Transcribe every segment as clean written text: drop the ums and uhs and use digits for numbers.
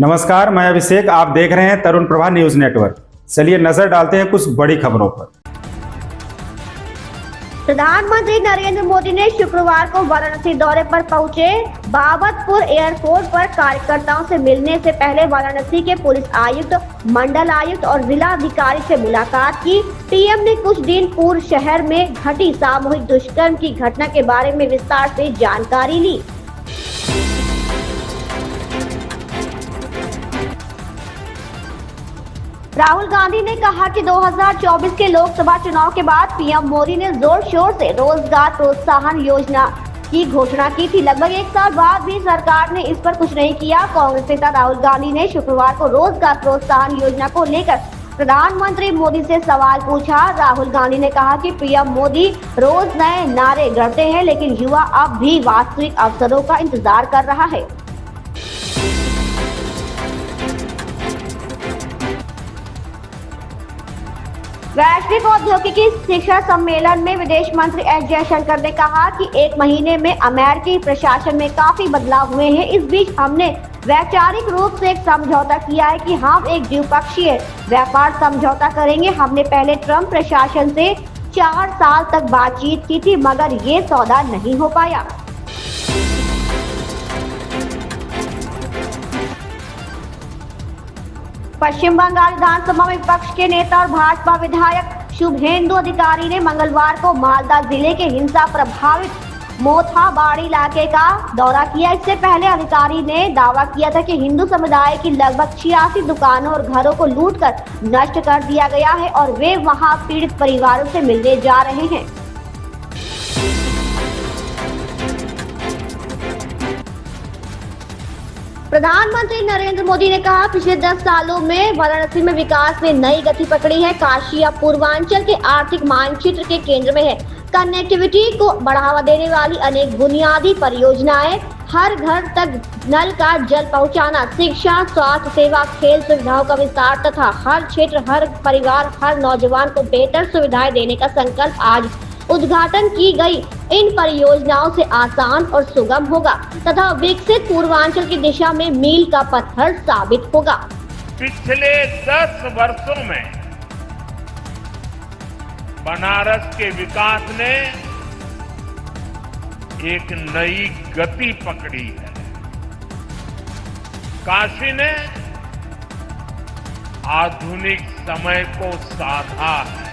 नमस्कार, मैं अभिषेक। आप देख रहे हैं तरुण प्रभा न्यूज नेटवर्क। चलिए नजर डालते हैं कुछ बड़ी खबरों पर। प्रधानमंत्री नरेंद्र मोदी ने शुक्रवार को वाराणसी दौरे पर पहुंचे। बाबतपुर एयरपोर्ट पर कार्यकर्ताओं से मिलने से पहले वाराणसी के पुलिस आयुक्त, मंडल आयुक्त और जिला अधिकारी से मुलाकात की। पीएम ने कुछ दिन पूर्व शहर में घटी सामूहिक दुष्कर्म की घटना के बारे में विस्तार से जानकारी ली। राहुल गांधी ने कहा कि 2024 के लोकसभा चुनाव के बाद पीएम मोदी ने जोर शोर से रोजगार प्रोत्साहन योजना की घोषणा की थी। लगभग एक साल बाद भी सरकार ने इस पर कुछ नहीं किया। कांग्रेस नेता राहुल गांधी ने शुक्रवार को रोजगार प्रोत्साहन योजना को लेकर प्रधानमंत्री मोदी से सवाल पूछा। राहुल गांधी ने कहा कि पीएम मोदी रोज नए नारे गढ़ते हैं, लेकिन युवा अब भी वास्तविक अवसरों का इंतजार कर रहा है। वैश्विक औद्योगिकी शिखर सम्मेलन में विदेश मंत्री एस जयशंकर ने कहा कि एक महीने में अमेरिकी प्रशासन में काफी बदलाव हुए हैं। इस बीच हमने वैचारिक रूप से एक समझौता किया है कि हम एक द्विपक्षीय व्यापार समझौता करेंगे। हमने पहले ट्रंप प्रशासन से 4 साल तक बातचीत की थी, मगर ये सौदा नहीं हो पाया। पश्चिम बंगाल विधानसभा में विपक्ष के नेता और भाजपा विधायक शुभेंदु अधिकारी ने मंगलवार को मालदा जिले के हिंसा प्रभावित मोथाबाड़ी इलाके का दौरा किया। इससे पहले अधिकारी ने दावा किया था कि हिंदू समुदाय की लगभग 86 दुकानों और घरों को लूटकर नष्ट कर दिया गया है और वे वहां पीड़ित परिवारों से मिलने जा रहे हैं। प्रधानमंत्री नरेंद्र मोदी ने कहा, पिछले 10 सालों में वाराणसी में विकास ने नई गति पकड़ी है। काशी अब पूर्वांचल के आर्थिक मानचित्र के केंद्र में है। कनेक्टिविटी को बढ़ावा देने वाली अनेक बुनियादी परियोजनाएं, हर घर तक नल का जल पहुंचाना, शिक्षा, स्वास्थ्य सेवा, खेल सुविधाओं का विस्तार तथा हर क्षेत्र, हर परिवार, हर नौजवान को बेहतर सुविधाएं देने का संकल्प आज उद्घाटन की गई इन परियोजनाओं से आसान और सुगम होगा तथा विकसित पूर्वांचल की दिशा में मील का पत्थर साबित होगा। पिछले 10 वर्षों में बनारस के विकास ने एक नई गति पकड़ी है। काशी ने आधुनिक समय को साधा है,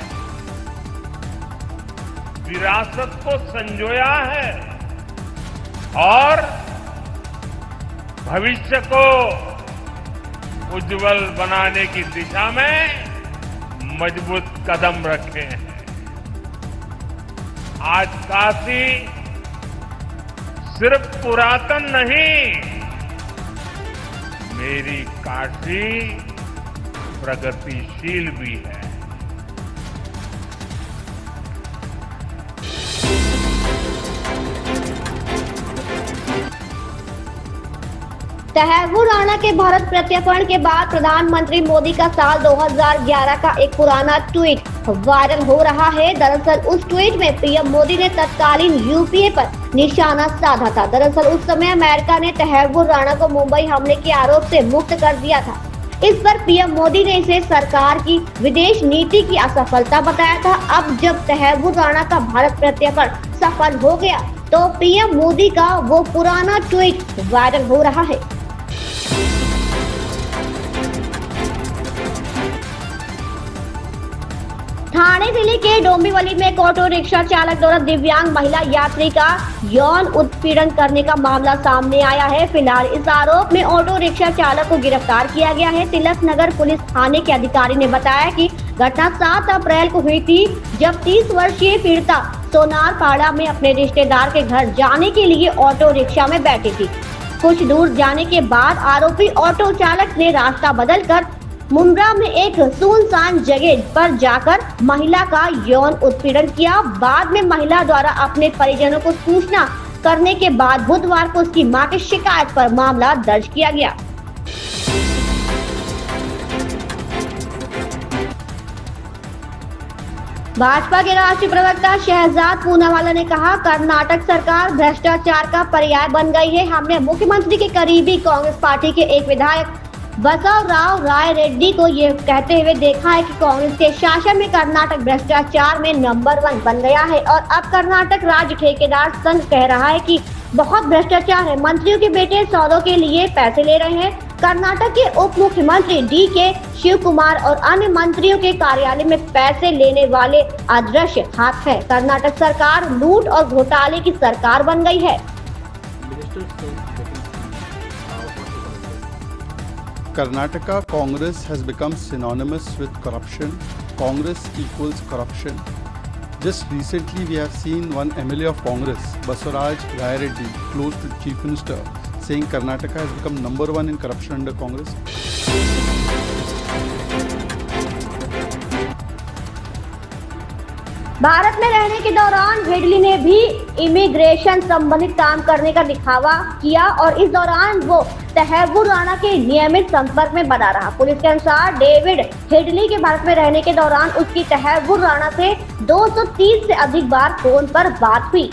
विरासत को संजोया है और भविष्य को उज्जवल बनाने की दिशा में मजबूत कदम रखे हैं। आज काशी सिर्फ पुरातन नहीं, मेरी काशी प्रगतिशील भी है। तहव्वुर राणा के भारत प्रत्यर्पण के बाद प्रधानमंत्री मोदी का साल 2011 का एक पुराना ट्वीट वायरल हो रहा है। दरअसल उस ट्वीट में पीएम मोदी ने तत्कालीन यूपीए पर निशाना साधा था। दरअसल उस समय अमेरिका ने तहव्वुर राणा को मुंबई हमले के आरोप से मुक्त कर दिया था। इस पर पीएम मोदी ने इसे सरकार की विदेश नीति की असफलता बताया था। अब जब तहव्वुर राणा का भारत प्रत्यर्पण सफल हो गया तो पीएम मोदी का वो पुराना ट्वीट वायरल हो रहा है। ठाणे जिले के डोंबिवली में एक ऑटो रिक्शा चालक द्वारा दिव्यांग महिला यात्री का यौन उत्पीड़न करने का मामला सामने आया है। फिलहाल इस आरोप में ऑटो रिक्शा चालक को गिरफ्तार किया गया है। तिलक नगर पुलिस थाने के अधिकारी ने बताया कि घटना 7 अप्रैल को हुई थी, जब 30 वर्षीय पीड़िता सोनारपाड़ा में अपने रिश्तेदार के घर जाने के लिए ऑटो रिक्शा में बैठी थी। कुछ दूर जाने के बाद आरोपी ऑटो चालक ने रास्ता बदलकर मुंब्रा में एक सुनसान जगह पर जाकर महिला का यौन उत्पीड़न किया। बाद में महिला द्वारा अपने परिजनों को सूचना करने के बाद बुधवार को उसकी मां की शिकायत पर मामला दर्ज किया गया। भाजपा के राष्ट्रीय प्रवक्ता शहजाद पूनावाला ने कहा, कर्नाटक सरकार भ्रष्टाचार का पर्याय बन गई है। हमने मुख्यमंत्री के करीबी कांग्रेस पार्टी के एक विधायक बसवराव राय रेड्डी को ये कहते हुए देखा है कि कांग्रेस के शासन में कर्नाटक भ्रष्टाचार में नंबर 1 बन गया है और अब कर्नाटक राज्य ठेकेदार संघ कह रहा है कि बहुत भ्रष्टाचार है। मंत्रियों के बेटे सौदों के लिए पैसे ले रहे हैं। कर्नाटक के उप मुख्यमंत्री DK शिव कुमार और अन्य मंत्रियों के कार्यालय में पैसे लेने वाले अदृश्य हाथ है। कर्नाटक सरकार लूट और घोटाले की सरकार बन गई है। Karnataka Congress has become synonymous with corruption. Congress equals corruption. Just recently we have seen one MLA of Congress, Basuraj Rai Reddy, close to the Chief Minister, saying Karnataka has become number 1 in corruption under Congress. Bharat में रहने के दौरान Headley ने भी immigration संबंधित काम करने का दिखावा किया और इस दौरान वो तहव्वुर राणा के नियमित संपर्क में बना रहा। पुलिस के अनुसार डेविड हेडली के भारत में रहने के दौरान उसकी तहव्वुर राणा से 230 से अधिक बार फोन पर बात हुई।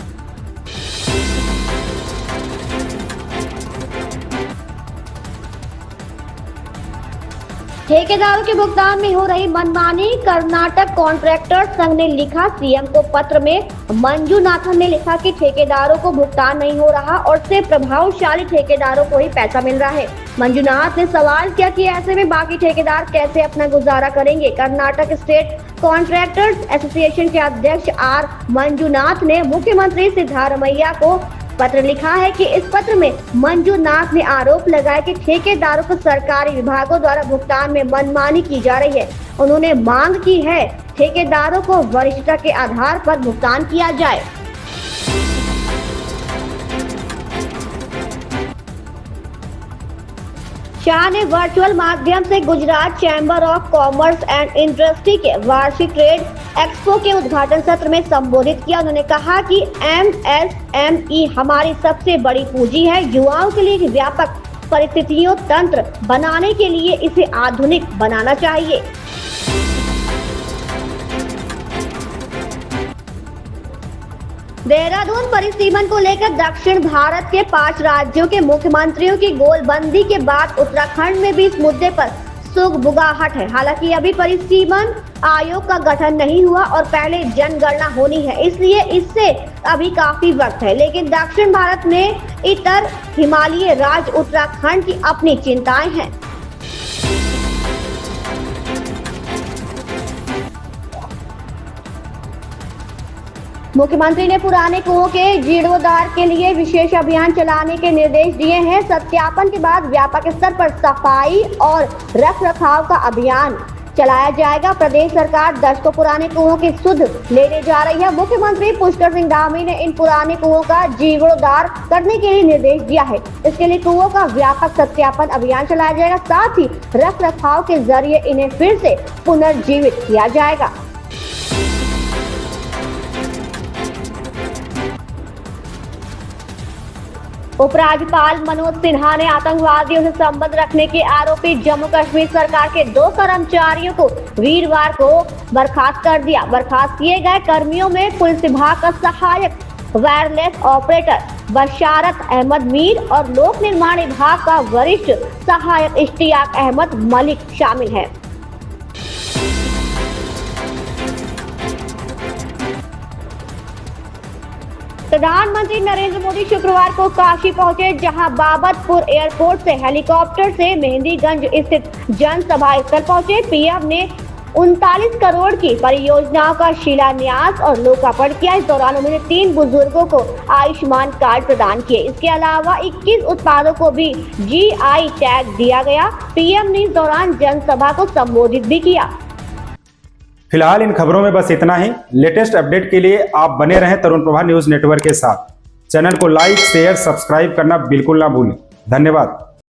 ठेकेदारों के भुगतान में हो रही मनमानी, कर्नाटक कॉन्ट्रैक्टर्स संघ ने लिखा सीएम को पत्र में। मंजूनाथन ने लिखा कि ठेकेदारों को भुगतान नहीं हो रहा और सिर्फ प्रभावशाली ठेकेदारों को ही पैसा मिल रहा है। मंजूनाथ ने सवाल किया कि ऐसे में बाकी ठेकेदार कैसे अपना गुजारा करेंगे। कर्नाटक स्टेट कॉन्ट्रैक्टर्स एसोसिएशन के अध्यक्ष R मंजूनाथ ने मुख्यमंत्री सिद्धारमैया को पत्र लिखा है कि इस पत्र में मंजूनाथ ने आरोप लगाया कि ठेकेदारों को सरकारी विभागों द्वारा भुगतान में मनमानी की जा रही है। उन्होंने मांग की है ठेकेदारों को वरिष्ठता के आधार पर भुगतान किया जाए। शाह ने वर्चुअल माध्यम से Gujarat chamber of commerce and industry के वार्षिक ट्रेड एक्सपो के उद्घाटन सत्र में संबोधित किया। उन्होंने कहा कि MSME हमारी सबसे बड़ी पूंजी है। युवाओं के लिए एक व्यापक परिस्थितियों तंत्र बनाने के लिए इसे आधुनिक बनाना चाहिए। देहरादून परिसीमन को लेकर दक्षिण भारत के 5 राज्यों के मुख्यमंत्रियों की गोलबंदी के बाद उत्तराखंड में भी इस मुद्दे पर सुगबुगाहट है। हालांकि अभी परिसीमन आयोग का गठन नहीं हुआ और पहले जनगणना होनी है, इसलिए इससे अभी काफी वक्त है। लेकिन दक्षिण भारत में इतर हिमालयी राज्य उत्तराखंड की अपनी चिंताएं हैं। मुख्यमंत्री ने पुराने कुओं के जीर्णोद्धार के लिए विशेष अभियान चलाने के निर्देश दिए हैं। सत्यापन के बाद व्यापक स्तर पर सफाई और रखरखाव का अभियान चलाया जाएगा। प्रदेश सरकार 10 को पुराने कुओं की सुध लेने जा रही है। मुख्यमंत्री पुष्कर सिंह धामी ने इन पुराने कुओं का जीर्णोद्धार करने के लिए निर्देश दिया है। इसके लिए कुओं का व्यापक सत्यापन अभियान चलाया जाएगा। साथ ही रखरखाव के जरिए इन्हें फिर से पुनर्जीवित किया जाएगा। उपराज्यपाल मनोज सिन्हा ने आतंकवादियों से संबंध रखने के आरोपी जम्मू कश्मीर सरकार के 2 कर्मचारियों को वीरवार को बर्खास्त कर दिया। बर्खास्त किए गए कर्मियों में पुलिस विभाग का सहायक वायरलेस ऑपरेटर बशारत अहमद मीर और लोक निर्माण विभाग का वरिष्ठ सहायक इश्तियाक अहमद मलिक शामिल है। प्रधानमंत्री नरेंद्र मोदी शुक्रवार को काशी पहुंचे, जहां बाबतपुर एयरपोर्ट से हेलीकॉप्टर से मेहंदीगंज स्थित जनसभा स्थल पहुंचे। पीएम ने 39 करोड़ की परियोजनाओं का शिलान्यास और लोकार्पण किया। इस दौरान उन्होंने 3 बुजुर्गों को आयुष्मान कार्ड प्रदान किए। इसके अलावा 21 उत्पादों को भी GI टैग दिया गया। पीएम ने इस दौरान जनसभा को संबोधित भी किया। फिलहाल इन खबरों में बस इतना ही। लेटेस्ट अपडेट के लिए आप बने रहें तरुण प्रभा न्यूज नेटवर्क के साथ। चैनल को लाइक, शेयर, सब्सक्राइब करना बिल्कुल ना भूलें। धन्यवाद।